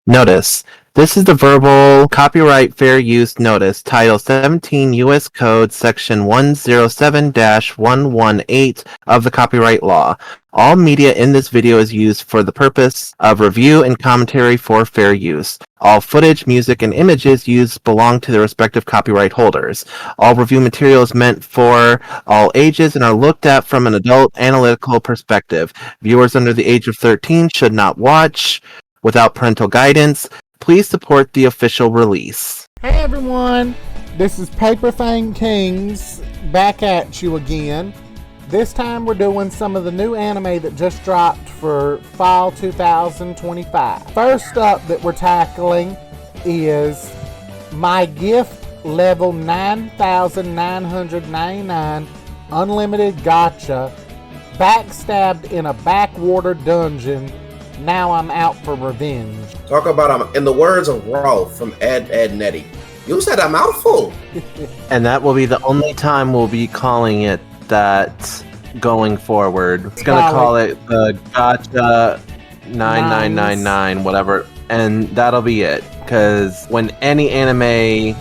Notice: this is the verbal copyright fair use notice, Title 17 U.S. Code, Section 107-118 of the Copyright Law. All media in this video is used for the purpose of review and commentary for fair use. All footage, music, and images used belong to their respective copyright holders. All review material is meant for all ages and are looked at from an adult analytical perspective. Viewers under the age of 13 should not watch without parental guidance. Please support the official release. Hey everyone, this is Paper Kings back at you again. This time we're doing some of the new anime that just dropped for fall 2025. First up that we're tackling is My Gift Level 9999 Unlimited Gacha, Backstabbed in a Backwater Dungeon. Now I'm out for revenge. Talk about, in the words of Rolf from Ed Netty, you said a mouthful. And that will be the only time we'll be calling it that going forward. It's going to call it the Gacha 9999, whatever. And that'll be it. Because when any anime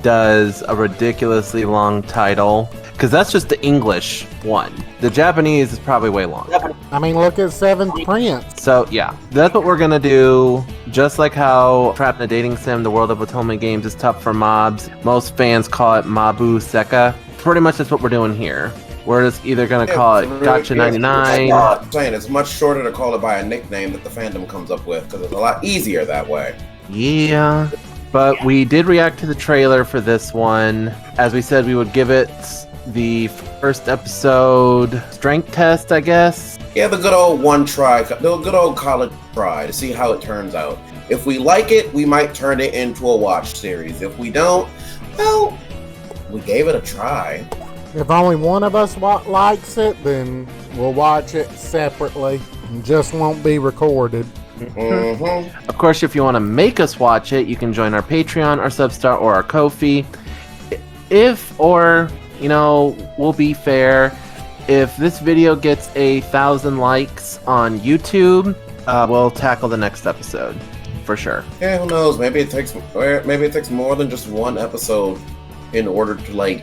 does a ridiculously long title, because that's just the English one. The Japanese is probably way longer. I mean, look at Seventh Prince. So yeah, that's what we're gonna do. Just like how Trapped in a Dating Sim, the World of Atonement games is tough for mobs. Most fans call it Mabu Seka. Pretty much that's what we're doing here. We're just either gonna call it Gacha 99. I'm saying it's much shorter to call it by a nickname that the fandom comes up with because it's a lot easier that way. Yeah, but we did react to the trailer for this one. As we said, we would give it the first episode strength test, I guess. Yeah, the good old one try, the good old college try to see how it turns out. If we like it, we might turn it into a watch series. If we don't, well, we gave it a try. If only one of us likes it, then we'll watch it separately and just won't be recorded. Mm-hmm. Of course, if you want to make us watch it, you can join our Patreon, our Substar, or our Ko-fi. We'll be fair. If this video gets 1,000 likes on YouTube, we'll tackle the next episode for sure. Yeah, who knows? Maybe it takes more than just one episode in order to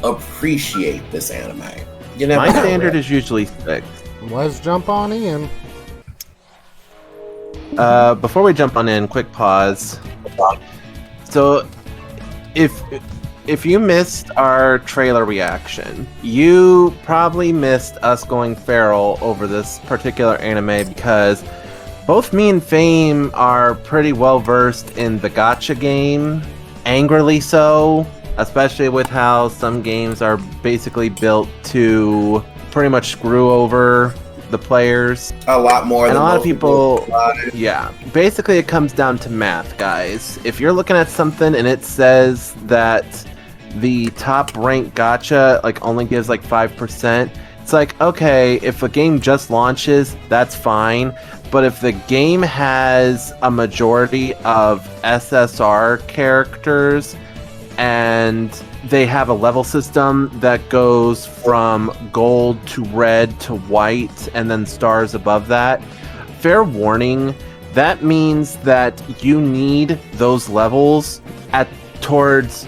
appreciate this anime. My standard is usually 6. Let's jump on in. Before we jump on in, quick pause. So, if you missed our trailer reaction, you probably missed us going feral over this particular anime because both me and Fame are pretty well versed in the gacha game, angrily so, especially with how some games are basically built to pretty much screw over the players. A lot more and than a lot of people. Yeah, basically it comes down to math, guys. If you're looking at something and it says that the top ranked gacha only gives 5%, it's okay, if a game just launches, that's fine. But if the game has a majority of SSR characters and they have a level system that goes from gold to red to white and then stars above that, fair warning, that means that you need those levels towards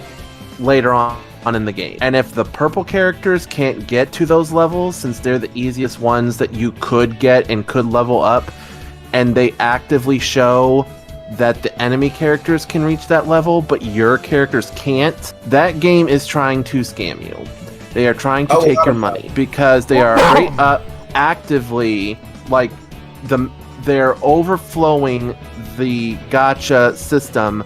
later on in the game. And if the purple characters can't get to those levels, since they're the easiest ones that you could get and could level up, and they actively show that the enemy characters can reach that level, but your characters can't, that game is trying to scam you. They are trying to take your money because they are actively they're overflowing the gacha system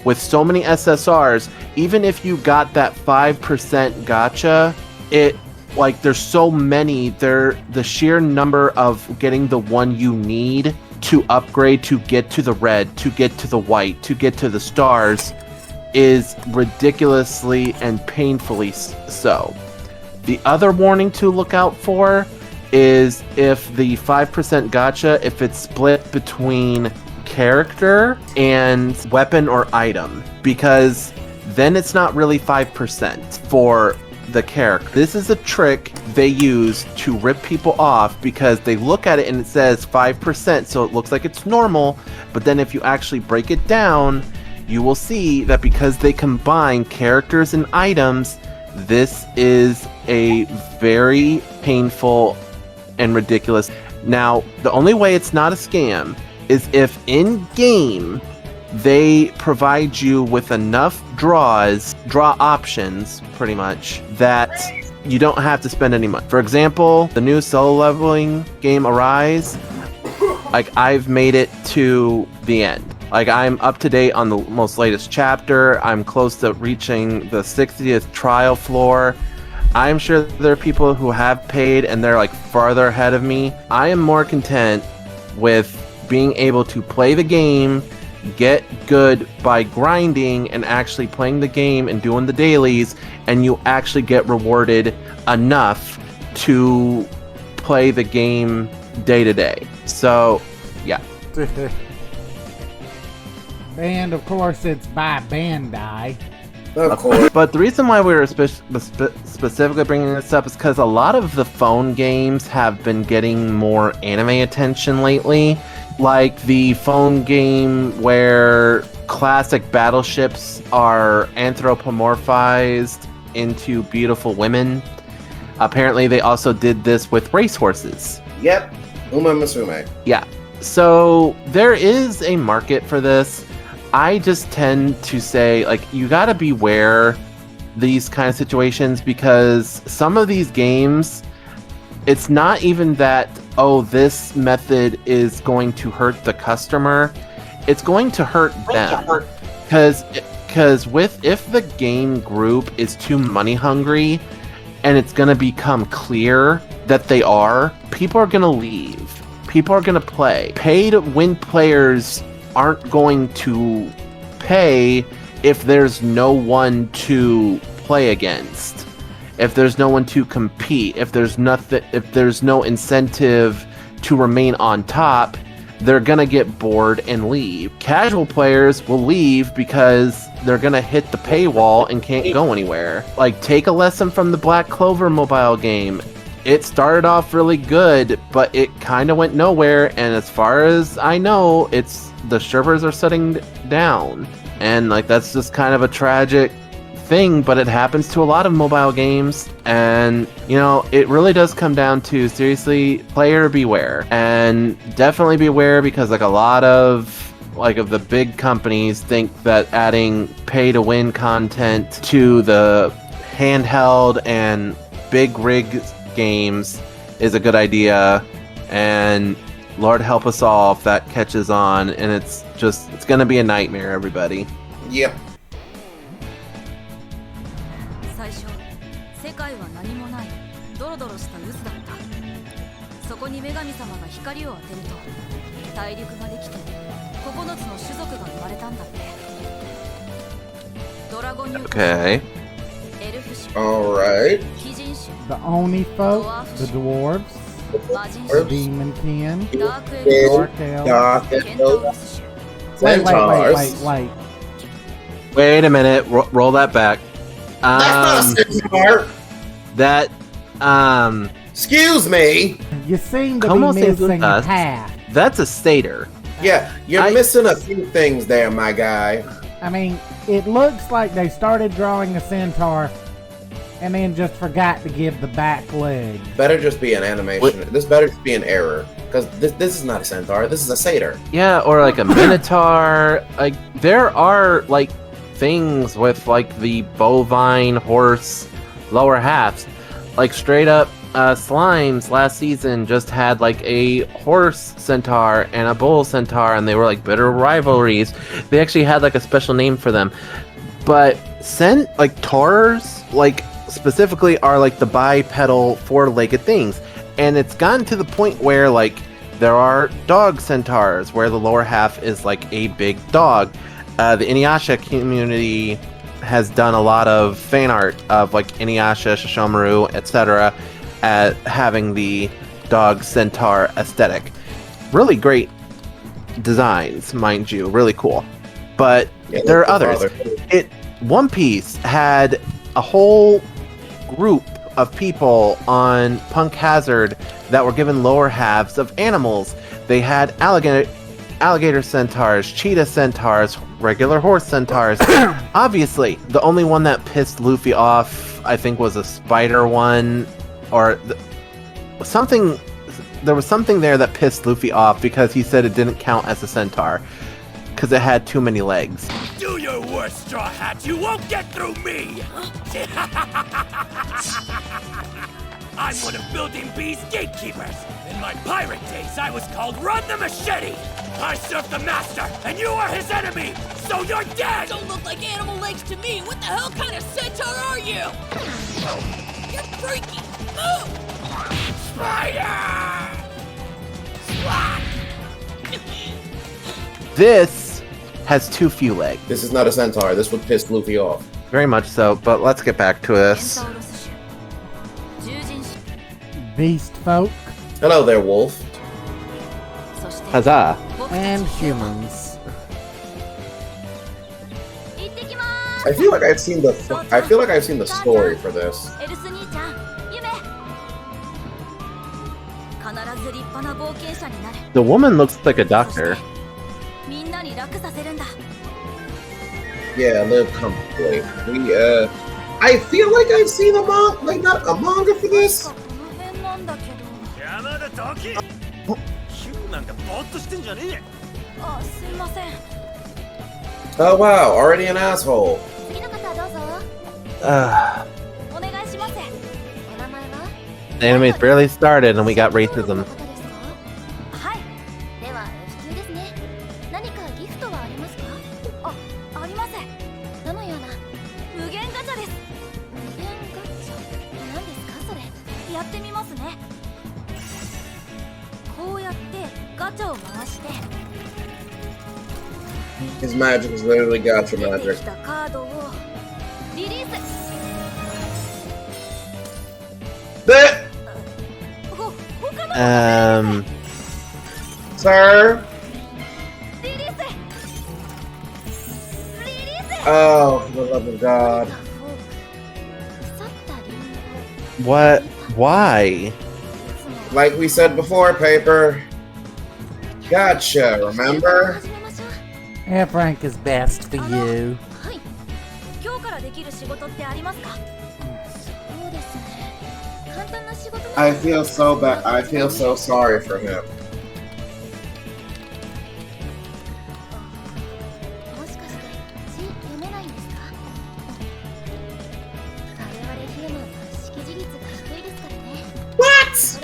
with so many SSRs. Even if you got that 5% gacha, there's so many, the sheer number of getting the one you need to upgrade to get to the red, to get to the white, to get to the stars is ridiculously and painfully so. The other warning to look out for is if the 5% gacha, if it's split between character and weapon or item, because then it's not really 5% for the character. This is a trick they use to rip people off because they look at it and it says 5%, so it looks like it's normal, but then if you actually break it down, you will see that because they combine characters and items, this is a very painful and ridiculous. Now, the only way it's not a scam is if in-game they provide you with enough draw options, pretty much, that you don't have to spend any money. For example, the new solo leveling game Arise, like, I've made it to the end. Like, I'm up to date on the most latest chapter. I'm close to reaching the 60th trial floor. I'm sure there are people who have paid and they're like farther ahead of me. I am more content with being able to play the game, get good by grinding and actually playing the game and doing the dailies, and you actually get rewarded enough to play the game day to day. So, yeah. And of course, it's by Bandai. Of course. But the reason why we were specifically bringing this up is because a lot of the phone games have been getting more anime attention lately. Like the phone game where classic battleships are anthropomorphized into beautiful women. Apparently, they also did this with racehorses. Yep. Uma Musume. Yeah. So there is a market for this. I just tend to say, like, you gotta beware these kind of situations because some of these games, it's not even that, oh, this method is going to hurt the customer. It's going to hurt them. Because if the game group is too money hungry and it's going to become clear that they are, people are going to leave. People are going to play. Pay-to-win players aren't going to pay if there's no one to play against. If there's no one to compete, if there's no incentive to remain on top, they're gonna get bored and leave. Casual players will leave because they're gonna hit the paywall and can't go anywhere. Like, take a lesson from the Black Clover mobile game. It started off really good, but it kind of went nowhere, and as far as I know, the servers are shutting down. And like, that's just kind of a tragic thing, but it happens to a lot of mobile games, and you know, it really does come down to, seriously, player beware. And definitely beware because like a lot of the big companies think that adding pay to win content to the handheld and big rig games is a good idea, and Lord help us all if that catches on, and it's gonna be a nightmare, everybody. Yep. 最初、世界は何もないドロドロした渦だった。そこに女神様が光を当てると、大陸ができて9つの種族が生まれたんだって。ドラゴン族、エルフ種、 Alright. 鬼人種、 The Oni folk, the dwarves, 魔人種、 demon kin, ダークエルフ dark 種、 elf. Dark ケンタウロス種。 Wait. Wait a minute, roll that back. That's not a centaur. That, Excuse me. You seem to Como be se missing juntas? half. that's a satyr. Yeah, you're missing a few things there, my guy. I mean, it looks like they started drawing a centaur and then just forgot to give the back leg. Better just be an animation. This better just be an error. Because this is not a centaur, this is a satyr. Yeah, or like a minotaur. Like, there are like things with like the bovine horse lower halves. Like, straight up, Slimes last season just had like a horse centaur and a bull centaur, and they were like bitter rivalries. They actually had like a special name for them. But taurs, like, specifically are like the bipedal four-legged things. And it's gotten to the point where, like, there are dog centaurs, where the lower half is like a big dog. The Inuyasha community has done a lot of fan art of like Inuyasha, Shishomaru, etc. Having the dog centaur aesthetic. Really great designs, mind you, really cool. But there are others. One Piece had a whole group of people on Punk Hazard that were given lower halves of animals. They had alligator centaurs, cheetah centaurs, regular horse centaurs. Obviously, the only one that pissed Luffy off, I think, was a spider one, or something. There was something there that pissed Luffy off because he said it didn't count as a centaur because it had too many legs. Do your worst, Straw Hat. You won't get through me. I'm one of Building B's gatekeepers. In my pirate days, I was called Run the Machete. I serve the master, and you are his enemy, so you're dead! Don't look like animal legs to me! What the hell kind of centaur are you? You're freaky! Spider! Splat! This has too few legs. This is not a centaur. This would piss Luffy off. Very much so, but let's get back to this. Beast folk Hello there, wolf. Huzzah. and humans. I feel like I've seen the story for this. The woman looks like a doctor. Yeah, live comfortably. I feel like I've seen a manga for this. Oh wow, already an asshole. The anime's barely started and we got racism. His magic is literally gacha magic. Sir? Oh, for the love of God. What? Why? Like we said before, Paper. Gotcha, remember? F rank is best for you. I feel so bad. I feel so sorry for him. What?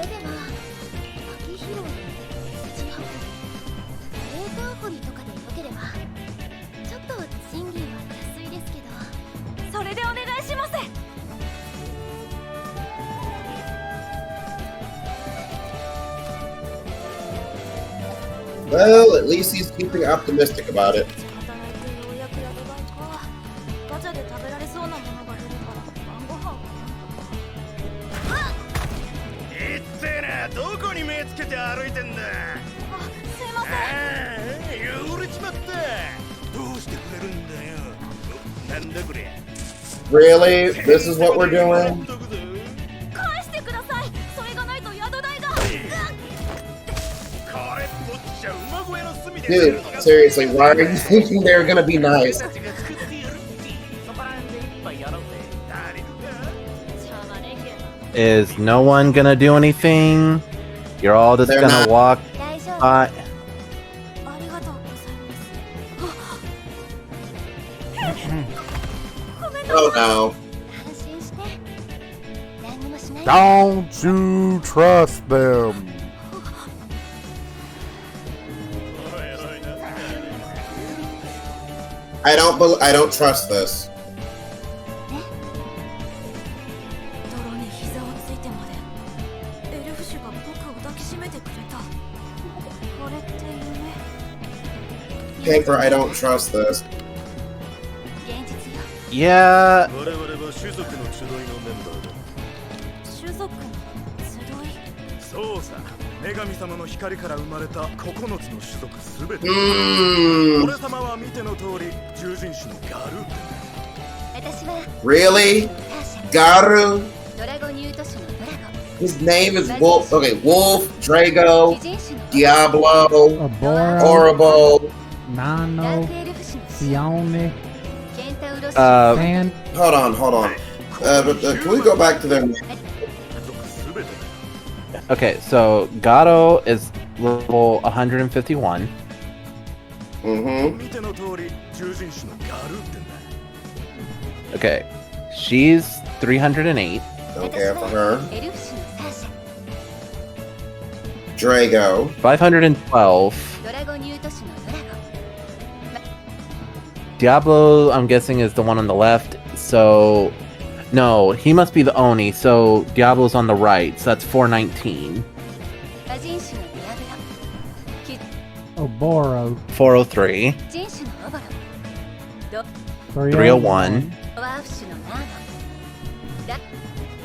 Well, at least he's keeping optimistic about it. Really? This is what we're doing? Dude, seriously, why are you thinking they're gonna be nice? Is no one gonna do anything? You're all just They're gonna not. walk by. Oh no. Don't you trust them? I don't trust this. Paper, I don't trust this. Yeah. Really? Garu? His name is Wolf. Okay, Wolf, Drago, 人種の Diablo, Aboro, Orabo. Nano, ダークエルフ種の Sione, ケンタウロス種 Sand. Hold on. Can we go back to their name? Okay, so Gato is level 151. Mm-hmm. 見ての通り獣人種のガルってんだ Okay, she's 308. Don't care for her. エルフ種のサーシャ Drago. 512. ドラゴニュート種のドラゴ Diablo, I'm guessing, is the one on the left. So, no, he must be the Oni. So Diablo's on the right. So that's 419. 魔人種のディアブロ Oboro, 403. 人種のオボロ 301. ドワーフ種のナーノダダ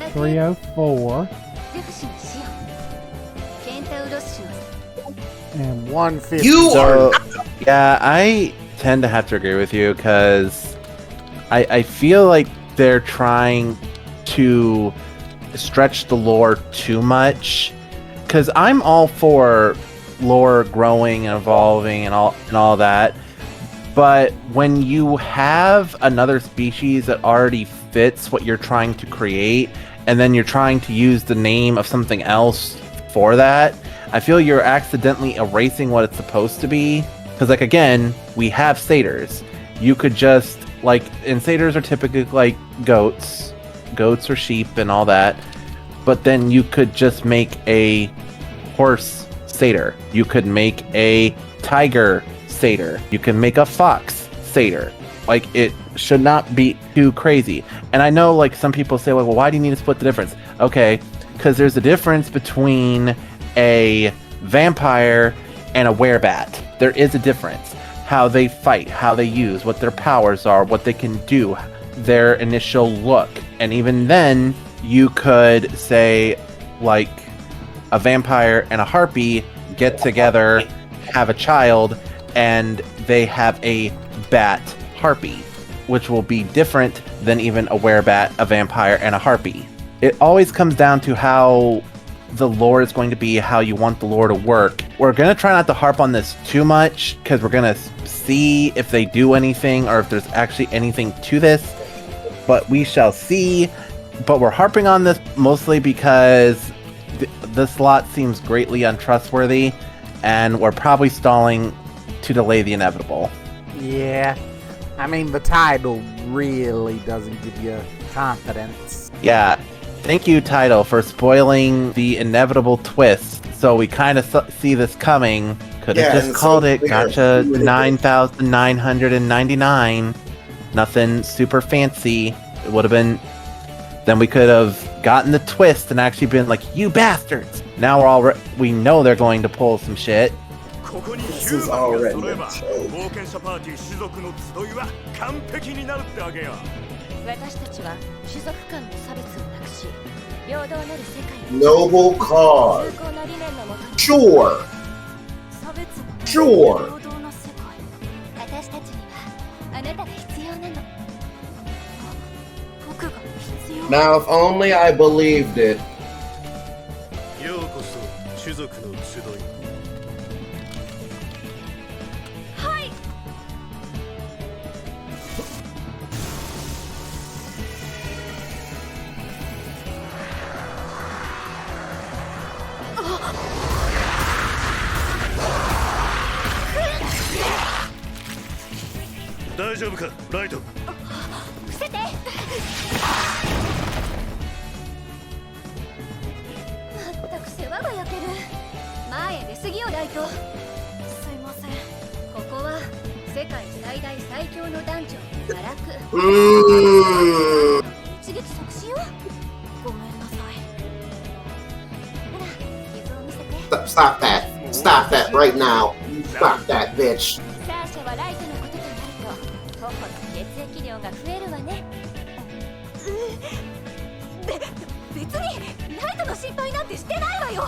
ークエル 304, フ種のシオンケンタウロス種の and 150. You So, are. yeah, I tend to have to agree with you because I feel like they're trying to stretch the lore too much. Because I'm all for lore growing and evolving and all that, but when you have another species that already fits what you're trying to create, and then you're trying to use the name of something else for that, I feel you're accidentally erasing what it's supposed to be. Because, like, again, we have satyrs. You could just, like, and satyrs are typically like goats or sheep and all that, but then you could just make a horse satyr. You could make a tiger satyr. You can make a fox satyr. Like, it should not be too crazy. And I know, like, some people say, well, why do you need to split the difference? Okay, because there's a difference between a vampire and a werebat. There is a difference. How they fight, how they use, what their powers are, what they can do, their initial look. And even then, you could say, like, a vampire and a harpy get together, have a child, and they have a bat harpy, which will be different than even a werebat, a vampire, and a harpy. It always comes down to how the lore is going to be, how you want the lore to work. We're going to try not to harp on this too much, because we're going to see if they do anything, or if there's actually anything to this, but we shall see. But we're harping on this mostly because this lot seems greatly untrustworthy, and we're probably stalling to delay the inevitable. Yeah. I mean, the title really doesn't give you confidence. Yeah. Thank you, title, for spoiling the inevitable twist. So we kind of see this coming. Could have just called it Gacha 9,999. Nothing super fancy. It would have been. Then we could have gotten the twist and actually been like, you bastards. Now we know they're going to pull some shit. ここに This ヒュ is ーマンが already 揃えば a joke. 冒険者パーティー種族の集いは完璧になるってわけよ私たちは種族間の差別をなくし平等なる世界を Noble cause. 崇高な理念のもとに Sure. 差別のない Sure. 平等な世界私たちにはあなたが必要なの僕が必要 Now, if only I believed it. ようこそ種族の集いはい大丈夫かライト伏せてまったく世話が焼ける前へ出過ぎよライトすいませんここは世界最大最強のダンジョンガラク一撃即死よごめんなさいほら傷を見せて Stop that. Stop that right now. Stop that, bitch. サーシャはライトのこととなると徒歩と血液量が増えるわね別にライトの心配なんてしてないわよ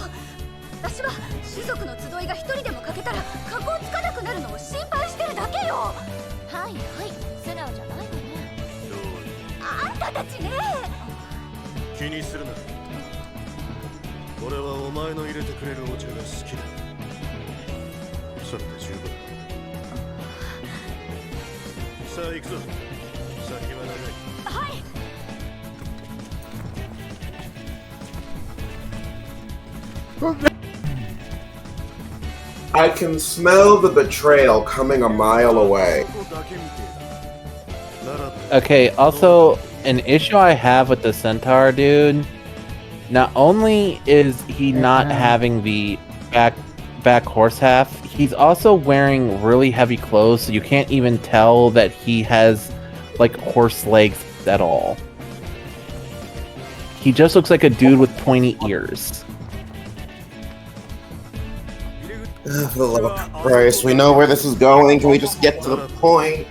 私は種族の集いが一人でも欠けたら格好つかなくなるのを心配してるだけよはいはい素直じゃないわねあんたたちね気にするな俺はお前の入れてくれるお茶が好きだ。それで十分。さあ行くぞ。先は長い。はい。 I can smell the betrayal coming a mile away. Okay, also, an issue I have with the centaur dude, not only is he not having the back horse half, he's also wearing really heavy clothes, so you can't even tell that he has, like, horse legs at all. He just looks like a dude with pointy ears. For the love of Christ, we know where this is going. Can we just get to the point?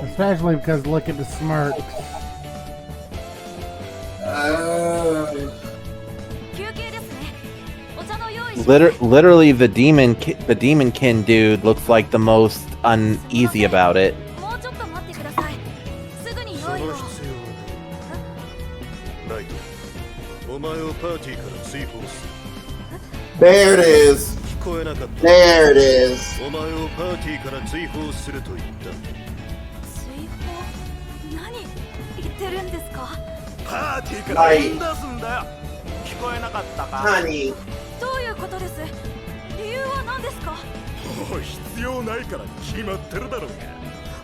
Especially because look at the smirks. Literally, the demonkin dude looks like the most uneasy about it. There it is. There it is. お前をパーティーから追放すると言った。追放？何言ってるんですか？パーティーから追い出すんだよ。聞こえなかったか？Honey. どういうことです？理由は何ですか？もう必要ないから決まってるだろうが。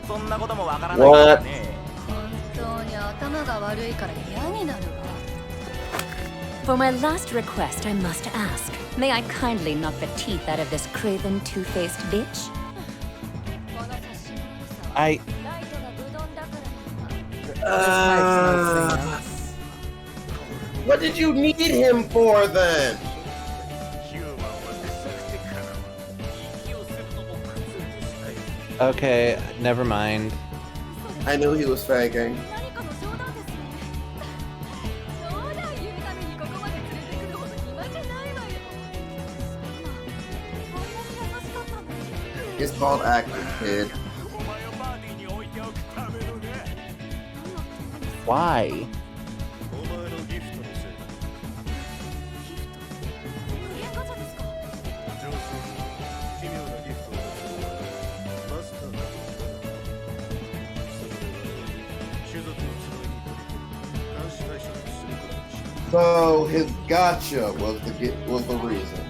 そんなこともわからないからね。本当に頭が悪いから嫌になるわ。 For my last request, I must ask. May I kindly knock the teeth out of this craven, two-faced bitch? What did you need him for then? Okay, never mind. I knew he was faking. It's called acting, kid. Why? So his gacha was the reason.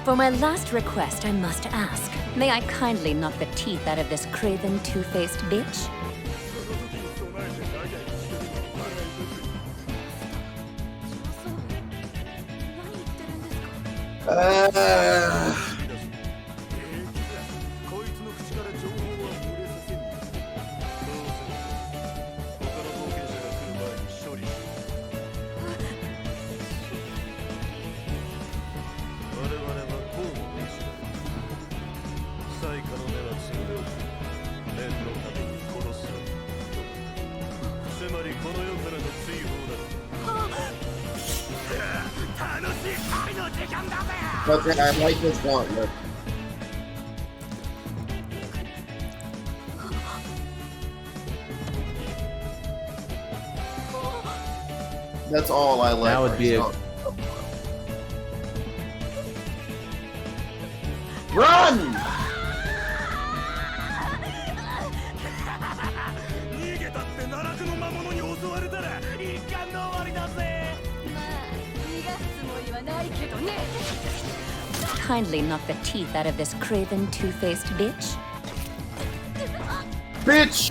For my last request, I must ask. May I kindly knock the teeth out of this craven, two-faced bitch? Okay, I like this gauntlet. That's all I like. That would be a... Run! Kindly knock the teeth out of this craven, two-faced bitch. Bitch!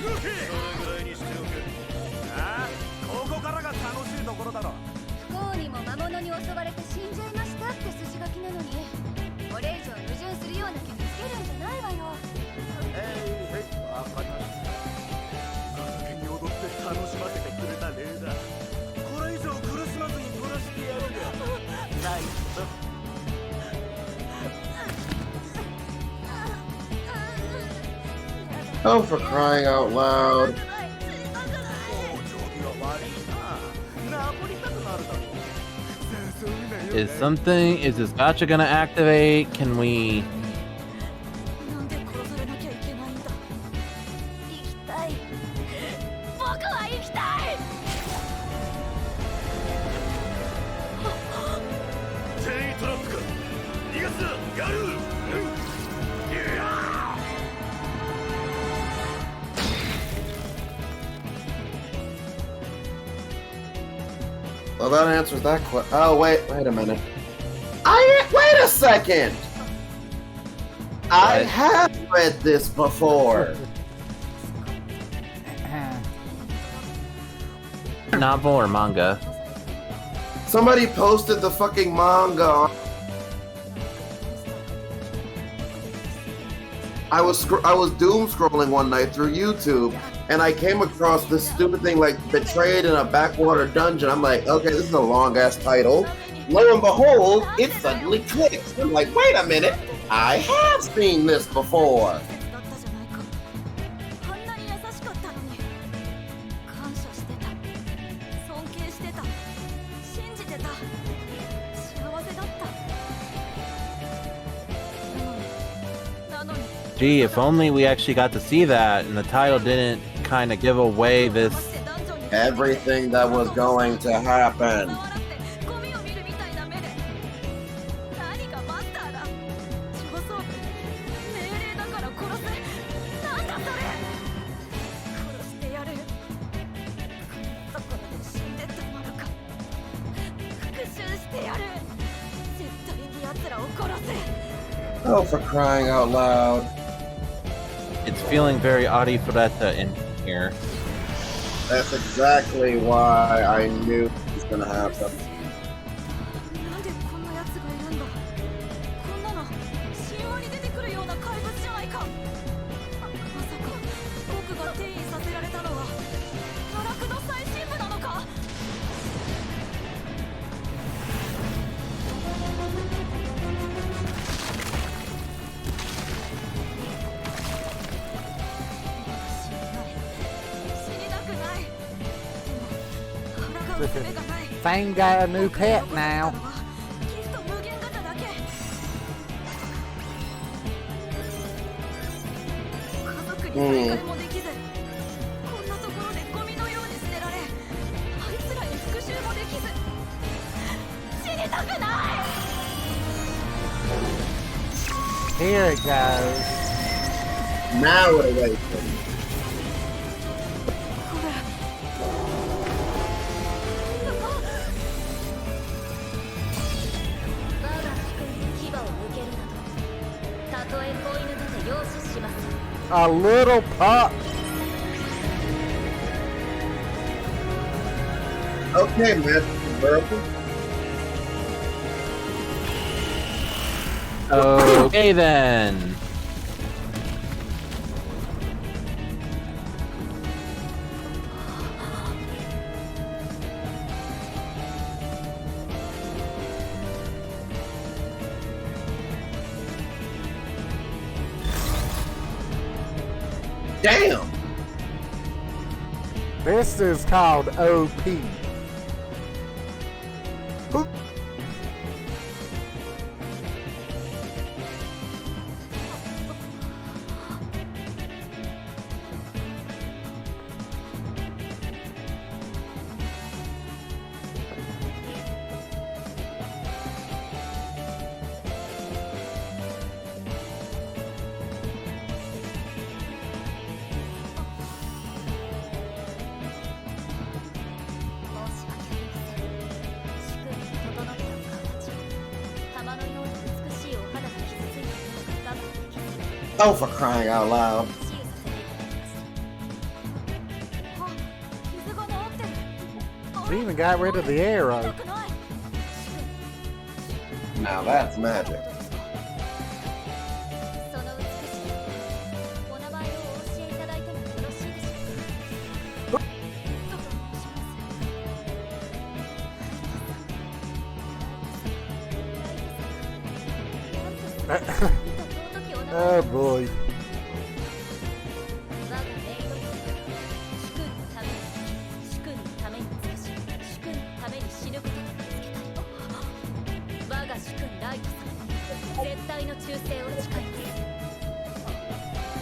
ぐらいにしておく。ああ、ここからが楽しいところだろ。不幸にも魔物に襲われて死んじゃいましたって筋書きなのに、これ以上矛盾するような気つけるんじゃないわよ。わかりました。勝手に踊って楽しませてくれた礼だ。これ以上苦しまずに取らせてやるんだ。ナイス。Oh, for crying out loud. Is this gacha gonna activate? Can we... なんで殺されなきゃいけないんだ。生きたい。僕は生きたい。チェイントラップか。逃がすな、ガルー。いやー。 Well, that answers that question. Oh, wait a minute. Wait a second! I have read this before. Novel or manga? Somebody posted the fucking manga. I was doom scrolling one night through YouTube, and I came across this stupid thing like Betrayed in a Backwater dungeon. I'm like, okay, this is a long ass title. Lo and behold, it suddenly clicks. I'm like, wait a minute, I have seen this before. だったじゃないか。あんなに優しかったのに。感謝してた。尊敬してた。信じてた。幸せだった。なのに。 Gee, if only we actually got to see that and the title didn't kind of give away this... Everything that was going to happen. Oh, for crying out loud. It's feeling very arifureta in here. That's exactly why I knew it was gonna happen. Fang got a new pet now. Here it goes. Now it awakens. A little pup. Okay, Master Purple. Okay then. Damn! This is called OP. Oh, for crying out loud. She even got rid of the arrow. Now that's magic. その美しいお名前をお教えいただいてもよろしいでしょうか。と申します。 Oh boy. 我がメイド主君のために主君のために尽くし主君のために死ぬことを見つけたい。我が主君ライト様に絶対の忠誠を誓います。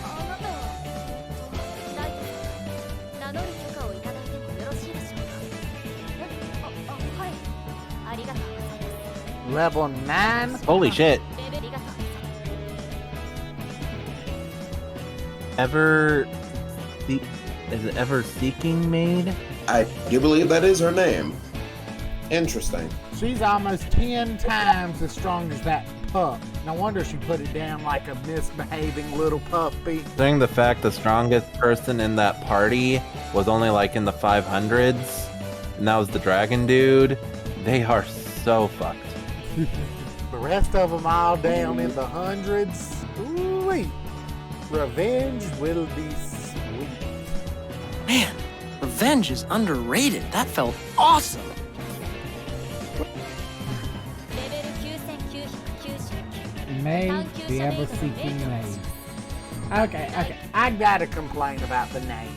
あなたはライト様、名乗る許可をいただいてもよろしいでしょうか。はい、ありがとうございます。 Level 9? Holy shit. レベルありがとう。 Is it ever seeking maid? I do believe that is her name. Interesting. She's almost 10 times as strong as that pup. No wonder she put it down like a misbehaving little puppy. Considering the fact the strongest person in that party was only like in the 500s, and that was the dragon dude, they are so fucked. The rest of them all down in the hundreds. Ooh-wee. Revenge will be sweet. Man, revenge is underrated. That felt awesome. レベル9999 Maid, the ever-seeking maid. Okay. I gotta complain about the naming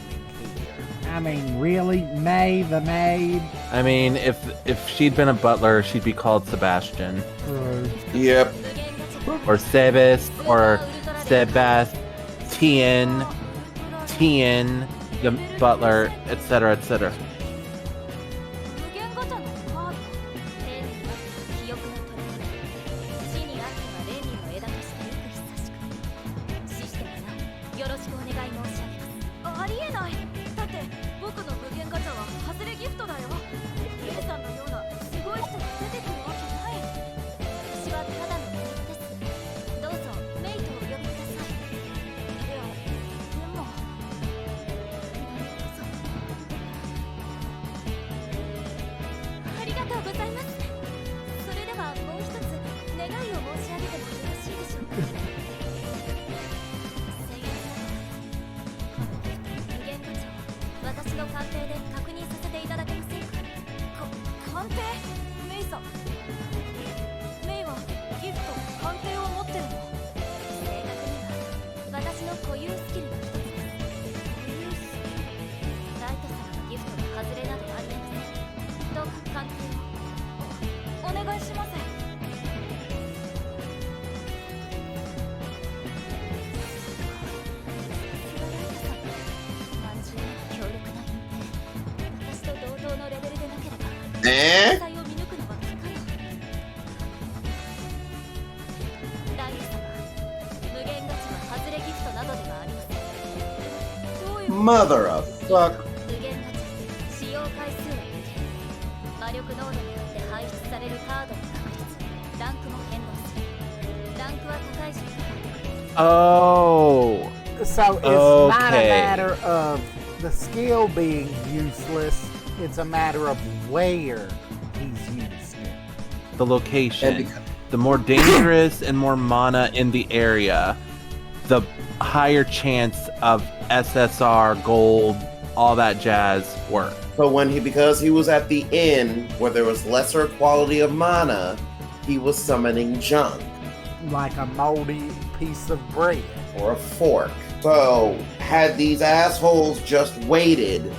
here. I mean, really? May the maid? I mean, if she'd been a butler, she'd be called Sebastian. Yep. Or Sebas, or Sebastian, Tien, the butler, etc., etc. 無限ガチャのカード天になって記憶の取り地にあってはレミの枝としてよく久しく死してもなおよろしくお願い申し上げます。ありえない。だって僕の無限ガチャは外れギフトだよ。レイさんのようなすごい人が出てくるわけない。私はただのメイドです。どうぞメイトをお呼びください。いやでもありがとうございます。それではもう一つ願いを申し上げてもよろしいでしょうか。制限無限ガチャを私の鑑定で確認させていただけませんか。鑑定？メイさん。メイはギフト鑑定を持ってるの。正確には私の固有スキルの一つです。固有スキル。ライト様のギフトが外れなどありえません。どうか鑑定をお願いします。私と同等のレベルでなければえを見抜くのは不可能。ライト様、無限ガチは外れギフトなどではありません。どういう Mother of fuck. 無限ガチャ使用回数は無限。魔力濃度によって排出されるカードの確率、ランクも変動する。ランクは高い順から Oh, So it's not a Okay. matter of the skill being useless. It's a matter of where he's used it. the location. The more dangerous and more mana in the area, the higher chance of SSR, gold, all that jazz work. So because he was at the inn where there was lesser quality of mana, he was summoning junk Like a moldy piece of bread. or a fork. So had these assholes just waited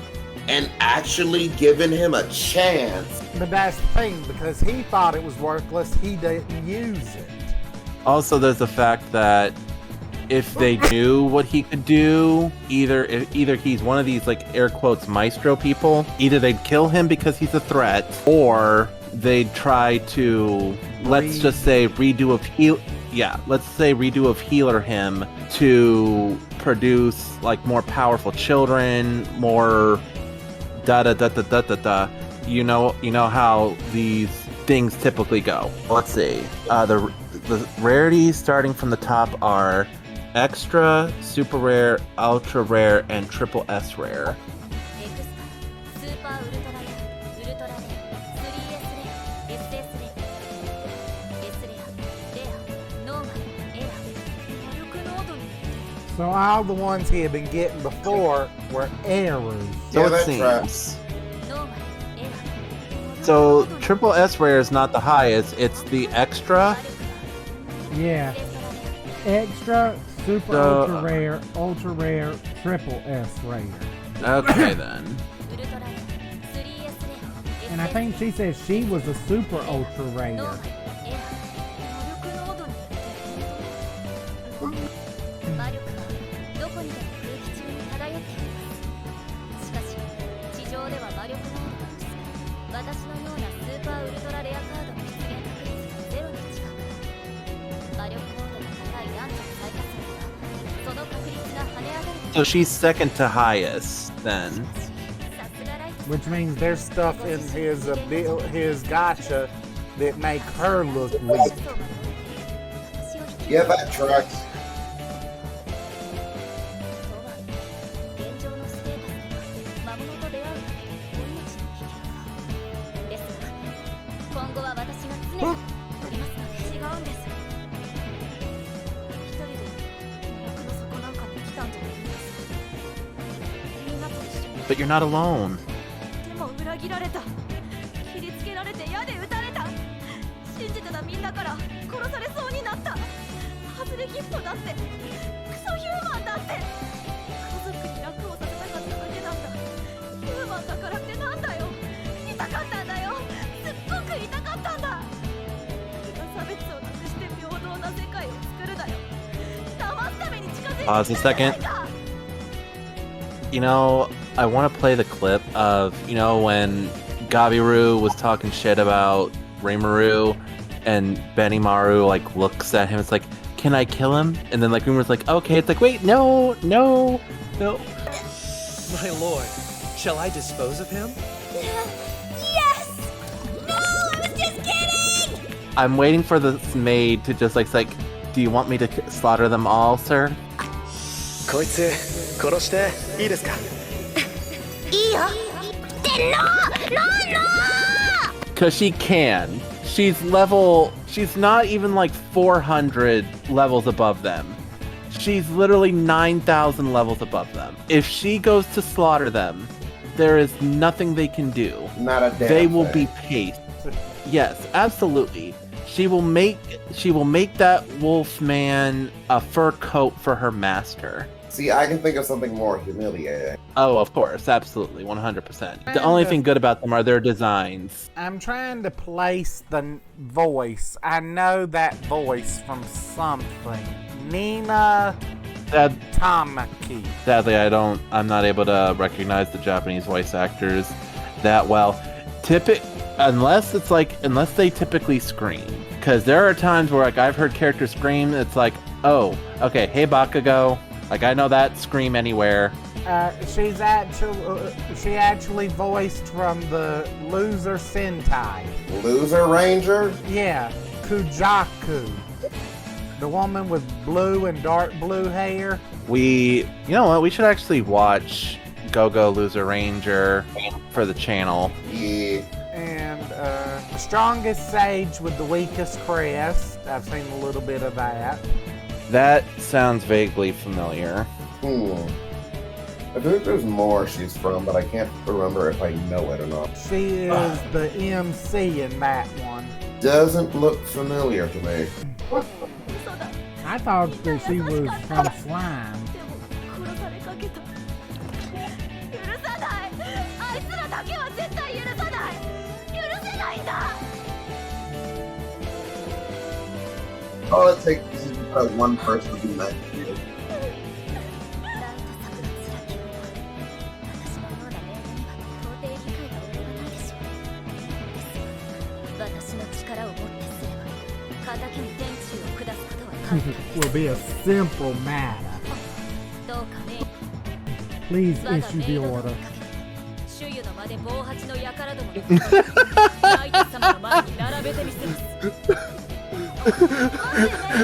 and actually given him a chance, But that's the thing, because he thought it was worthless, he didn't use it. Also, there's the fact that if they knew what he could do, either he's one of these like air quotes maestro people, either they'd kill him because he's a threat, or they'd try to let's say redo of healer him to produce like more powerful children, more da da da da da da da. You know how these things typically go. Let's see. The rarities starting from the top are extra, super rare, ultra rare, and triple S rare. エクストラ、スーパーウルトラレア、ウルトラ So all the ones he had been getting before were errors. So Yeah, it that seems. tracks. So triple S rare is not the highest, it's the extra. Yeah. Extra, super So- ultra rare, triple S rare. Okay then. And I think she said she was a super ultra rare. So she's second to highest then. Which means there's stuff in his gacha that make her look weak. Yeah, that tracks. But you're not alone. でも裏切られた。切りつけられて矢で撃たれた。信じてたみんなから殺されそうになった。外れギフトだって。クソヒューマンだって。家族に楽をさせたかっただけなんだ。ヒューマンだからってなんだよ。痛かったんだよ。すっごく痛かったんだ。誰が差別をなくして平等な世界を作るだよ。騙すために近づいてきたんじゃないか。You know, I want to play the clip of, when Gabiru was talking shit about Reimaru and Benimaru, looks at him, it's like, can I kill him? And then, Reimaru's like, okay, it's like, wait, no. My lord, shall I dispose of him? Yes! No, I was just kidding! I'm waiting for this maid to just, like, do you want me to slaughter them all, sir? こいつ殺していいですか? いいよってBecause she can. She's not even 400 levels above them. She's literally 9,000 levels above them. If she goes to slaughter them, there is nothing they can do. Not a damn They will thing. be paced. Yes, absolutely. She will make that wolf man a fur coat for her master. See, I can think of something more humiliating. Oh, of course, absolutely, 100%. The only thing good about them are their designs. I'm trying to place the voice. I know that voice from something. Nina Tamaki. Sadly, I'm not able to recognize the Japanese voice actors that well. Unless they typically scream. Because there are times where I've heard characters scream, it's like, oh, okay, hey Bakugo. I know that scream anywhere. She actually voiced from the Loser Sentai. Loser Ranger? Yeah, Kujaku. The woman with blue and dark blue hair. You know what? We should actually watch Go-Go Loser Ranger for the channel. Yeah. And Strongest Sage with the weakest crest. I've seen a little bit of that. That sounds vaguely familiar. I think there's more she's from, but I can't remember if I know it or not. She is the MC in that one. Doesn't look familiar to me. I thought that she was from Slime. 殺されかけた。許さない。あいつらだけは絶対許さない。許せないんだ。 All it takes is one person to be nice to you. 私の力をもってすれば、敵に天誅を下すことは簡単です。 Will be a simple matter. どうかね。 Please issue the order. 主湯の間で暴発の輩どものライト様の前に並べてみせます。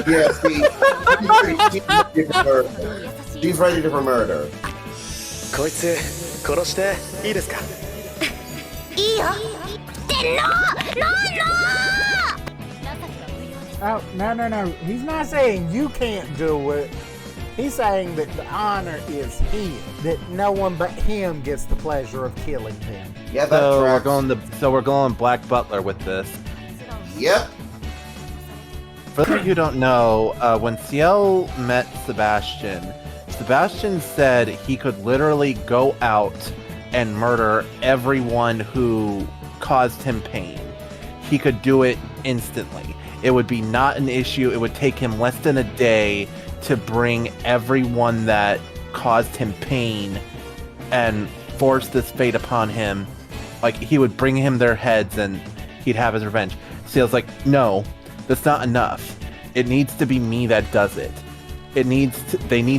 Yeah, see, she's ready for murder. こいつ殺していいですか? いいよってOh, no. He's not saying you can't do it. He's saying that the honor is his, that no one but him gets the pleasure of killing them. Yeah, that So tracks. we're going Black Butler with this. Yep. For those of you who don't know, when Ciel met Sebastian, Sebastian said he could literally go out and murder everyone who caused him pain. He could do it instantly. It would be not an issue. It would take him less than a day to bring everyone that caused him pain and force this fate upon him. Like, he would bring him their heads and he'd have his revenge. Ciel's like, no, that's not enough. It needs to be me that does it. They need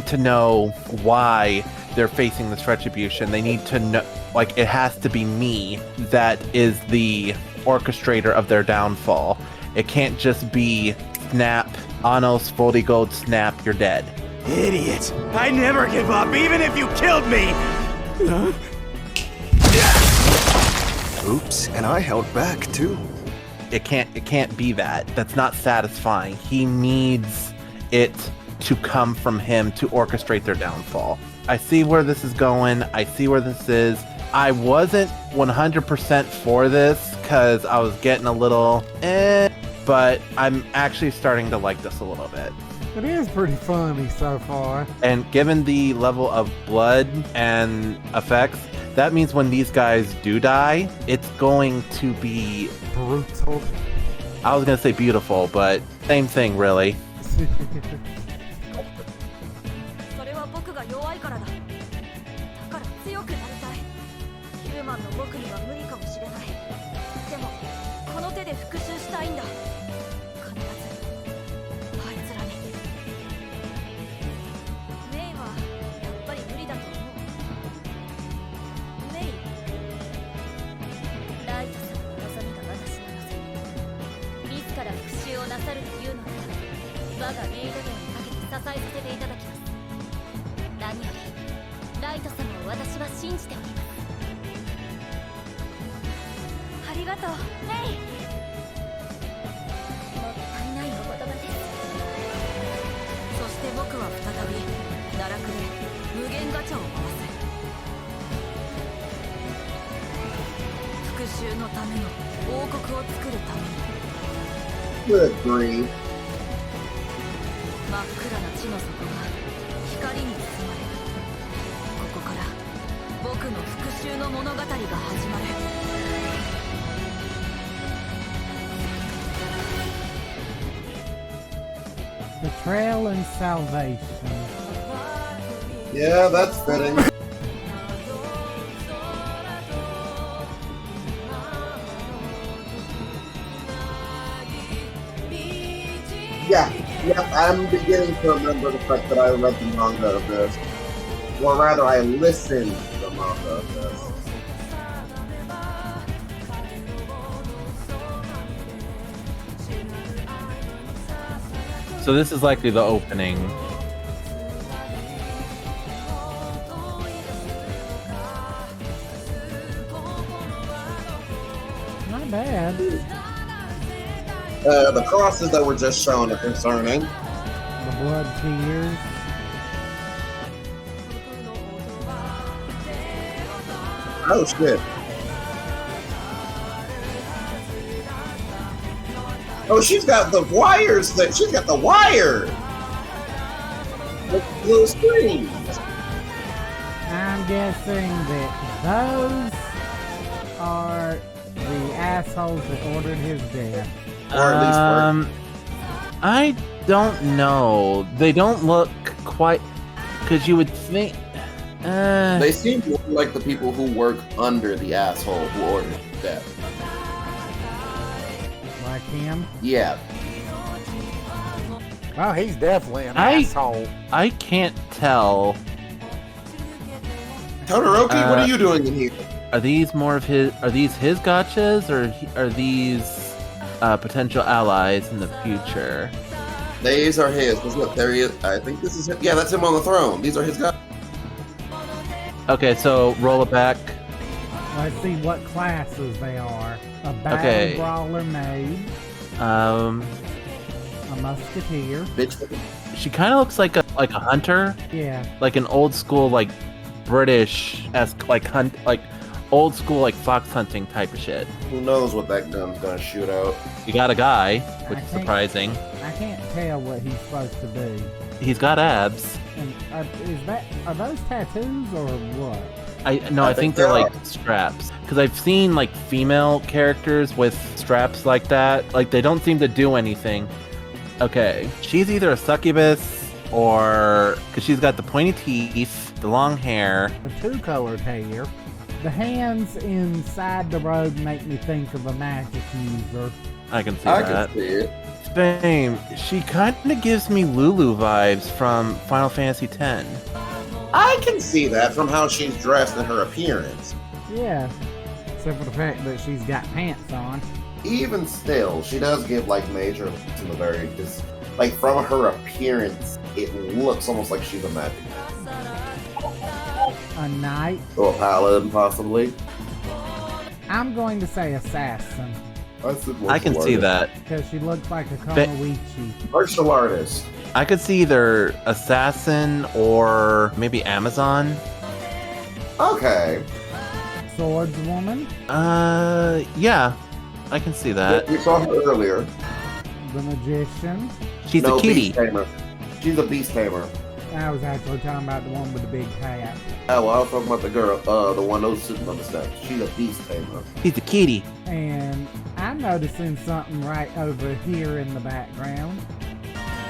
to know why they're facing this retribution. They need to know, like, it has to be me that is the orchestrator of their downfall. It can't just be snap, Anos, Voldigold, snap, you're dead. Idiot! I never give up, even if you killed me! Oops, and I held back too. It can't be that. That's not satisfying. He needs it to come from him to orchestrate their downfall. I see where this is going. I see where this is. I wasn't 100% for this because I was getting a little but I'm actually starting to like this a little bit. It is pretty funny so far. And given the level of blood and effects, that means when these guys do die, it's going to be brutal. I was gonna say beautiful, but same thing, really. それは僕が弱いからだ。だから強くなりたい。ヒューマンの僕には無理かもしれない。でもこの手で復讐したいんだ。必ずあいつらに。メイはやっぱり無理だと思う。メイ。ライトさんの望みが私の望み。自ら復讐をなさるというのなら。我がメイドデーにかけて支えさせていただきます。何よりライト様を私は信じております。ありがとう、メイ。もったいないお言葉です。そして僕は再び奈落で無限ガチャを回す。復讐のための王国を作るために。Good grief. 真っ暗な地の底が光に包まれる。ここから僕の復讐の物語が始まる。Betrayal and salvation. Yeah, that's fitting. Yeah, I'm beginning to remember the fact that I read the manga of this. Or rather, I listened to the manga of this. So this is likely the opening. Not bad. The crosses that were just shown are concerning. The blood tears. Oh shit. Oh, she's got the wires she's got the wire! The blue screens. I'm guessing that those are the assholes that ordered his death. Or at least I don't know. They don't look quite, because you would think. They seem more like the people who work under the asshole who ordered death. Like him? Yeah. Oh, he's definitely an asshole. I can't tell. Todoroki, what are you doing in here? Are these more of his? Are these his gotchas, or are these potential allies in the future? These are his. Look, there he is. I think this is him. Yeah, that's him on the throne. These are his guys. Okay, so roll it back. Let's see what classes they are. A battle brawler maid. A musketeer. Bitch. She kind of looks like a like a hunter, Yeah. like an old school like British-esque like old school like fox hunting type of shit. Who knows what that gun's gonna shoot out? You got a guy, which I is can't- surprising. I can't tell what he's supposed to be. He's got abs. And are those tattoos or what? I think they're like straps. Because I've seen like female characters with straps like that. Like they don't seem to do anything. Okay, she's either a succubus or because she's got the pointy teeth, the long hair. The two-colored hair. The hands inside the robe make me think of a magic user. I can see I that. can see it. Same. She kind of gives me Lulu vibes from Final Fantasy X. I can see that from how she's dressed and her appearance. Yeah. Except for the fact that she's got pants on. Even still, she does give like major to the very, because like from her appearance, it looks almost like she's a magic. A knight. Or a paladin, possibly. I'm going to say assassin. I can see that. Because she looks like a Konoichi. Martial artist. I could see either assassin or maybe Amazon. Okay. Swordswoman. Yeah, I can see that. We saw her earlier. The magician. She's a kitty. Beast tamer. She's a beast tamer. I was actually talking about the one with the big hat. Oh, well, I was talking about the girl, the one that was sitting on the steps. She's a beast tamer. She's a kitty. And I'm noticing something right over here in the background.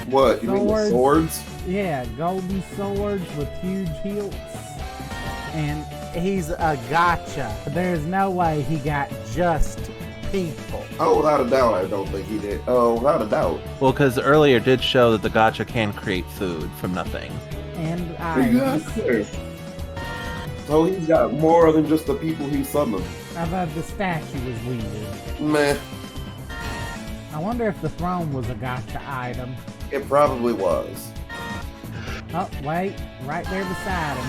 What? You mean the swords? Yeah, golden swords with huge hilts. And he's a gacha. There's no way he got just people. Oh, without a doubt, I don't think he did. Oh, without a doubt. Well, because earlier did show that the gacha can create food from nothing. And I... So he's got more than just the people he summoned. I thought the statue was weird. Meh. I wonder if the throne was a gacha item. It probably was. Oh, wait. Right there beside him.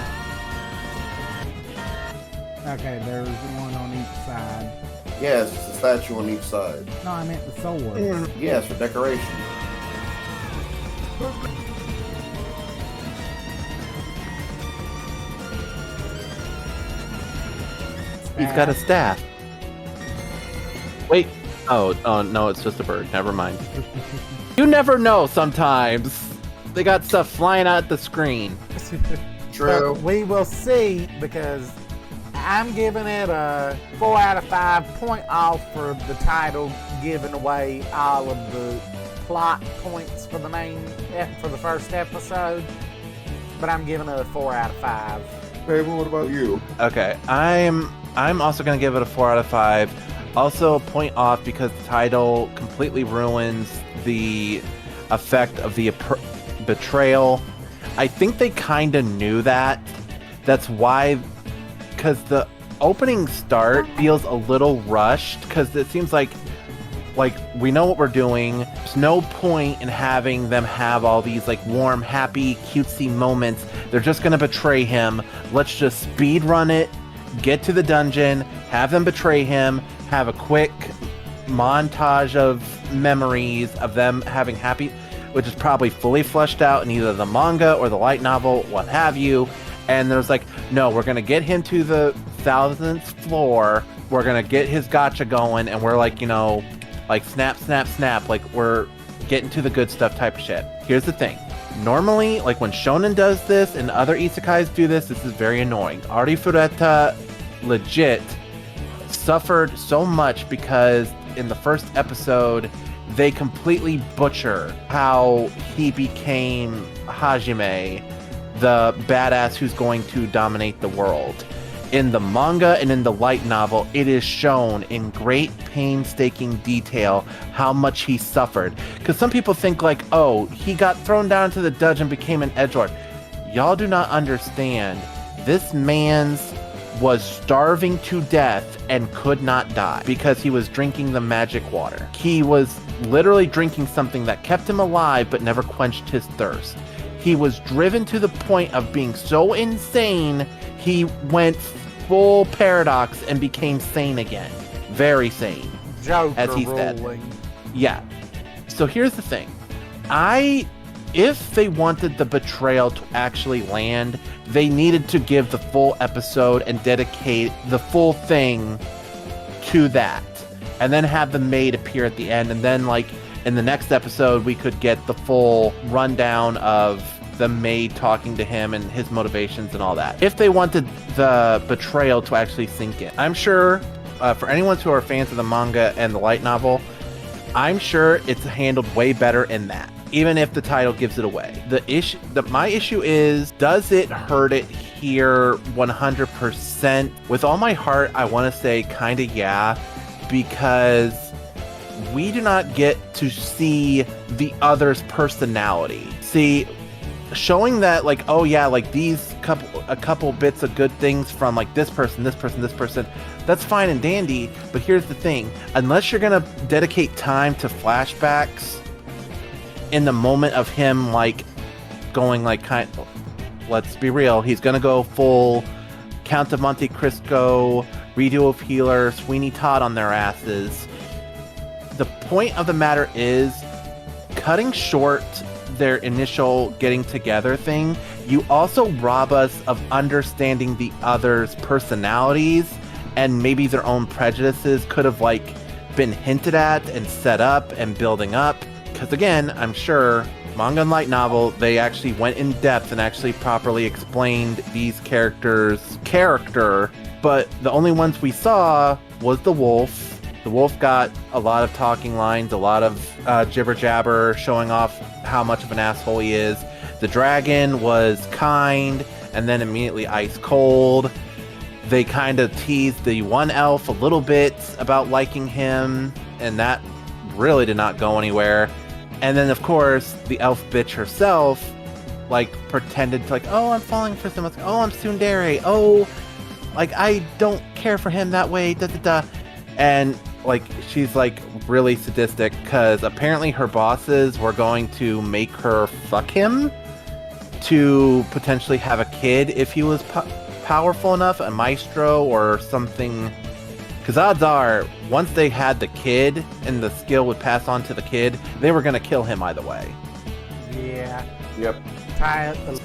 Okay, there's one on each side. Yes, it's a statue on each side. No, I meant the sword. Yes, for decoration. He's got a staff. Wait. Oh, no, it's just a bird. Never mind. You never know sometimes. They got stuff flying out the screen. True. But we will see, because I'm giving it a 4 out of 5, point off for the title, giving away all of the plot points for the first episode. But I'm giving it a 4 out of 5. Hey, what about you? Okay, I'm also gonna give it a 4 out of 5. Also, point off because the title completely ruins the effect of the betrayal. I think they kind of knew that. That's why, because the opening start feels a little rushed, because it seems like we know what we're doing. There's no point in having them have all these like warm, happy, cutesy moments. They're just gonna betray him. Let's just speed run it, get to the dungeon, have them betray him, have a quick montage of memories of them having happy, which is probably fully fleshed out in either the manga or the light novel, what have you. And there's like, no, we're gonna get him to the 1000th floor. We're gonna get his gacha going, and we're like, like snap, snap, snap. Like we're getting to the good stuff type of shit. Here's the thing. Normally, like when Shonen does this and other isekais do this, this is very annoying. Ari Fureta legit suffered so much because in the first episode, they completely butcher how he became Hajime, the badass who's going to dominate the world. In the manga and in the light novel, it is shown in great painstaking detail how much he suffered. Because some people think like, oh, he got thrown down into the dungeon and became an edgelord. Y'all do not understand. This man's was starving to death and could not die because he was drinking the magic water. He was literally drinking something that kept him alive but never quenched his thirst. He was driven to the point of being so insane, he went full paradox and became sane again. Very sane. Joker as he said. Yeah. So here's the thing. if they wanted the betrayal to actually land, they needed to give the full episode and dedicate the full thing to that. And then have the maid appear at the end. And then, like, in the next episode, we could get the full rundown of the maid talking to him and his motivations and all that. If they wanted the betrayal to actually sink in. I'm sure, for anyone who are fans of the manga and the light novel, I'm sure it's handled way better in that, even if the title gives it away. My issue is, does it hurt it here 100%? With all my heart, I want to say kind of yeah, because we do not get to see the other's personality. See, showing that, like, oh yeah, like a couple bits of good things from like this person, that's fine and dandy, but here's the thing, unless you're gonna dedicate time to flashbacks in the moment of him, like, going like let's be real, he's gonna go full Count of Monte Cristo, redo of Healer, Sweeney Todd on their asses. The point of the matter is, cutting short their initial getting together thing, you also rob us of understanding the other's personalities, and maybe their own prejudices could have, like, been hinted at and set up and building up. Because again, I'm sure manga and light novel, they actually went in depth and actually properly explained these characters' character, but the only ones we saw was the wolf. The wolf got a lot of talking lines, a lot of jibber jabber, showing off how much of an asshole he is. The dragon was kind and then immediately ice cold. They kind of teased the one elf a little bit about liking him, and that really did not go anywhere. And then, of course, the elf bitch herself, like, pretended to, like, oh, I'm falling for someone. Oh, I'm tsundere. Oh, like, I don't care for him that way. Da da da. And, like, she's, like, really sadistic because apparently her bosses were going to make her fuck him to potentially have a kid if he was powerful enough, a maestro or something. Because odds are, once they had the kid and the skill would pass on to the kid, they were going to kill him either way. Yeah. Yep.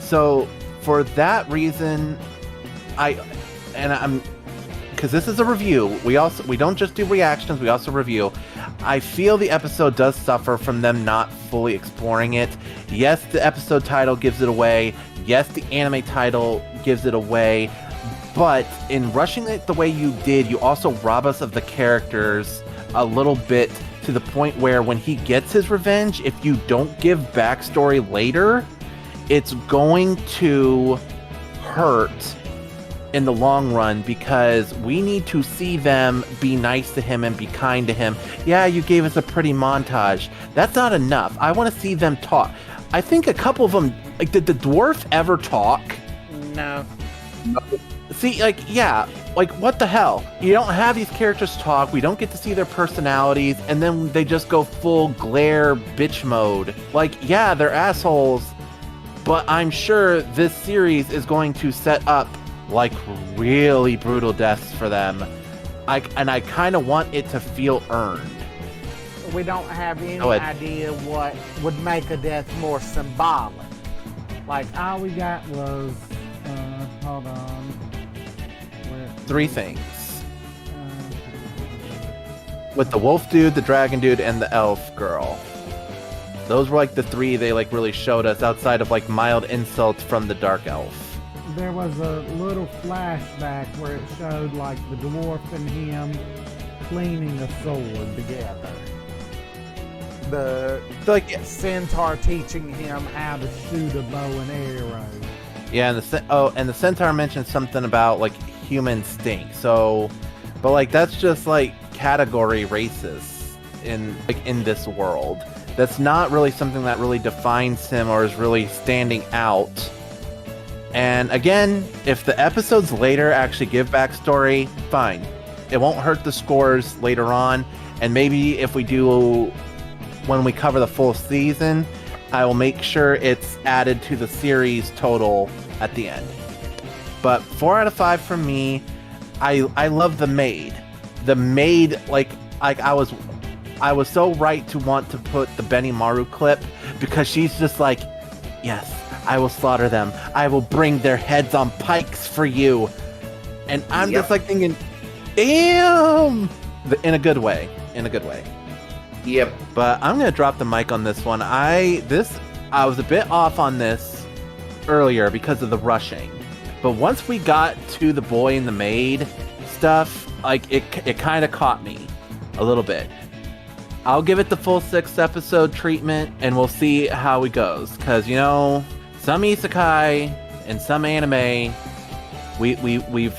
So for that reason, because this is a review, we don't just do reactions, we also review. I feel the episode does suffer from them not fully exploring it. Yes, the episode title gives it away. Yes, the anime title gives it away. But in rushing it the way you did, you also rob us of the characters a little bit, to the point where when he gets his revenge, if you don't give backstory later, it's going to hurt in the long run, because we need to see them be nice to him and be kind to him. Yeah, you gave us a pretty montage. That's not enough. I want to see them talk. I think a couple of them, like, did the dwarf ever talk? No. See, like, yeah, like, what the hell? You don't have these characters talk, we don't get to see their personalities, and then they just go full glare bitch mode. Like, yeah, they're assholes, but I'm sure this series is going to set up, like, really brutal deaths for them. And I kind of want it to feel earned. We don't have any idea what would make a death more symbolic. Like, all we got was, hold on. Three things. With the wolf dude, the dragon dude, and the elf girl. Those were, like, the three they, like, really showed us, outside of, like, mild insults from the dark elf. There was a little flashback where it showed, like, the dwarf and him cleaning a sword together. The centaur teaching him how to shoot a bow and arrow. Yeah, and the centaur mentioned something about, like, human stink. So, but, like, that's just, like, category racist in this world. That's not really something that really defines him or is really standing out. And again, if the episodes later actually give backstory, fine. It won't hurt the scores later on. And maybe if we do, when we cover the full season, I will make sure it's added to the series total at the end. But 4 out of 5 from me. I love the maid. The maid, like I was so right to want to put the Benimaru clip, because she's just like Yes, I will slaughter them. I will bring their heads on pikes for you. And I'm just like thinking, damn! In a good way. Yep. But I'm gonna drop the mic on this one. I was a bit off on this earlier because of the rushing. But once we got to the boy and the maid stuff, like it kind of caught me a little bit. I'll give it the full 6 episode treatment and we'll see how it goes. Cause you know, some isekai and some anime, we've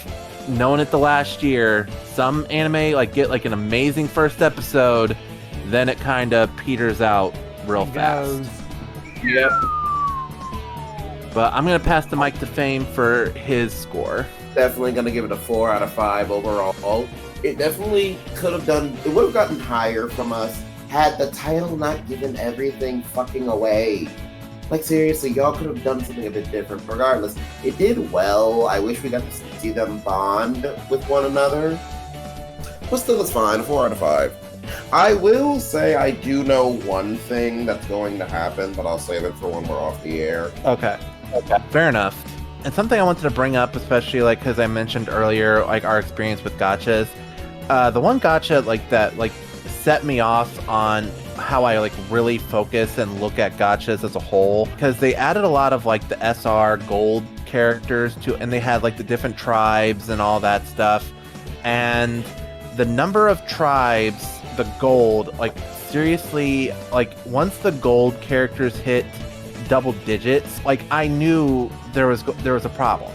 known it the last year. Some anime like get like an amazing first episode, then it kind of peters out real fast. Yep. But I'm gonna pass the mic to Fame for his score. Definitely gonna give it a 4 out of 5 overall. It definitely could have done. It would have gotten higher from us had the title not given everything fucking away. Like seriously, y'all could have done something a bit different. Regardless, it did well. I wish we got to see them bond with one another. But still, it's fine. A 4 out of 5. I will say I do know one thing that's going to happen, but I'll save it for when we're off the air. Okay. Fair enough. And something I wanted to bring up, especially like because I mentioned earlier, like our experience with gachas. The one gacha like that like set me off on how I like really focus and look at gachas as a whole, because they added a lot of like the SR gold characters to, and they had like the different tribes and all that stuff, and the number of tribes, the gold, like seriously, like once the gold characters hit double digits, like I knew there was a problem,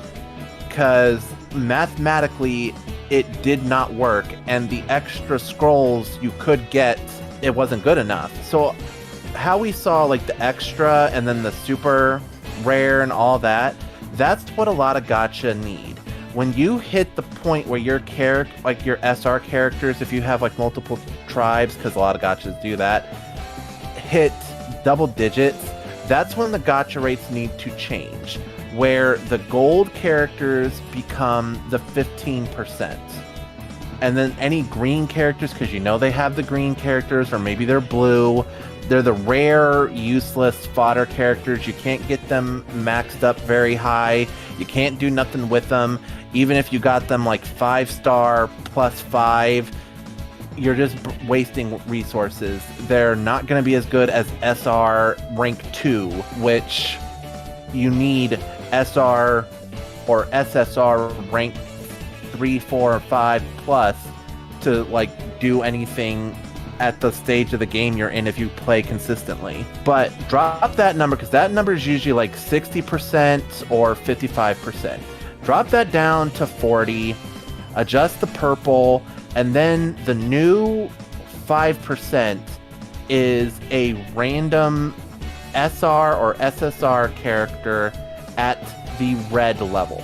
because mathematically it did not work, and the extra scrolls you could get, it wasn't good enough. So how we saw like the extra and then the super rare and all that, that's what a lot of gacha need. When you hit the point where your character, like your SR characters, if you have like multiple tribes, because a lot of gachas do that, hit double digits, that's when the gacha rates need to change, where the gold characters become the 15%. And then any green characters, because you know they have the green characters, or maybe they're blue, they're the rare, useless fodder characters. You can't get them maxed up very high. You can't do nothing with them. Even if you got them like 5-star plus 5, you're just wasting resources. They're not going to be as good as SR rank 2, which you need SR or SSR rank 3, 4, or 5 plus to like do anything at the stage of the game you're in if you play consistently. But drop that number, because that number is usually like 60% or 55%. Drop that down to 40, adjust the purple, and then the new 5% is a random SR or SSR character at the red level.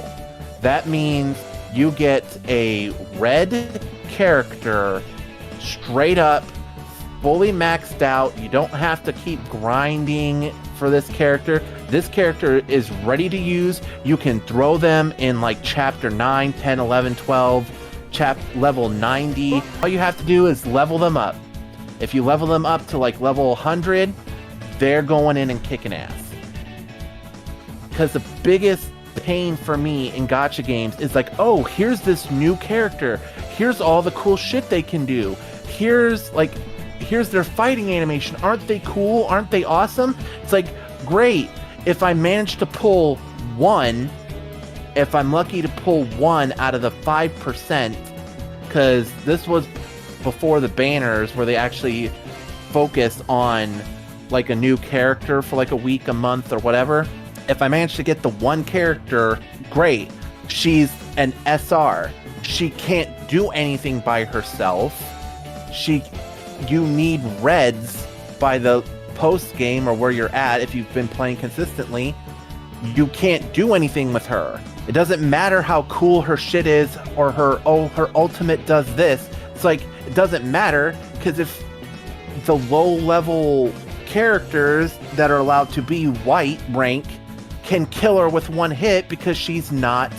That means you get a red character straight up, fully maxed out. You don't have to keep grinding for this character. This character is ready to use. You can throw them in like chapter 9, 10, 11, 12, level 90. All you have to do is level them up. If you level them up to like level 100, they're going in and kicking ass. Because the biggest pain for me in gacha games is like, oh, here's this new character. Here's all the cool shit they can do. Here's their fighting animation. Aren't they cool? Aren't they awesome? It's like, great. If I manage to pull one, if I'm lucky to pull one out of the 5%, because this was before the banners where they actually focused on like a new character for like a week, a month, or whatever. If I manage to get the one character, great. She's an SR. She can't do anything by herself. You need reds by the post game or where you're at. If you've been playing consistently, you can't do anything with her. It doesn't matter how cool her shit is, or her ultimate does this. It's like, it doesn't matter, because if the low level characters that are allowed to be white rank can kill her with one hit, because she's not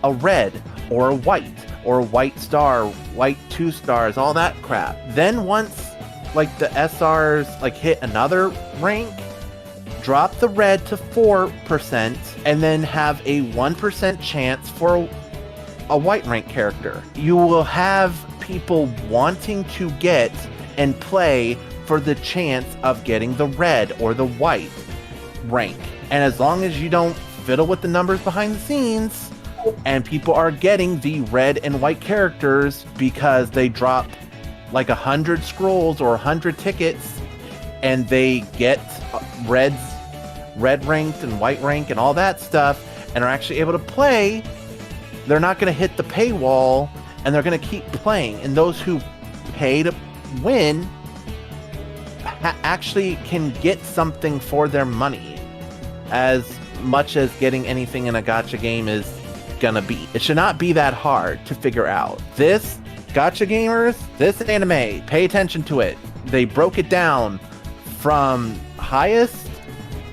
a red or a white star, white 2 stars, all that crap. Then once like the SRs like hit another rank, drop the red to 4%, and then have a 1% chance for a white rank character. You will have people wanting to get and play for the chance of getting the red or the white rank. And as long as you don't fiddle with the numbers behind the scenes, and people are getting the red and white characters because they drop like 100 scrolls or 100 tickets, and they get red ranked and white rank and all that stuff, and are actually able to play, they're not going to hit the paywall, and they're going to keep playing. And those who pay to win actually can get something for their money, as much as getting anything in a gacha game is gonna be. It should not be that hard to figure out. This, gacha gamers, this anime, pay attention to it. They broke it down from highest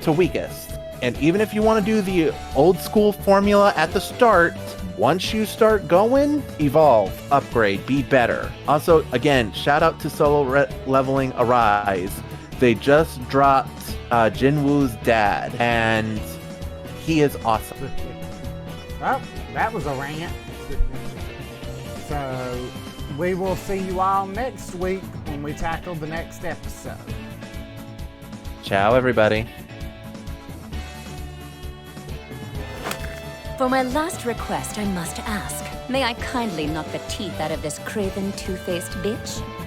to weakest. And even if you want to do the old school formula at the start, once you start going, evolve, upgrade, be better. Also, again, shout out to Solo Leveling Arise. They just dropped Jinwoo's dad, and he is awesome. Well, that was a rant. So, we will see you all next week when we tackle the next episode. Ciao, everybody. For my last request, I must ask. May I kindly knock the teeth out of this craven, two-faced bitch?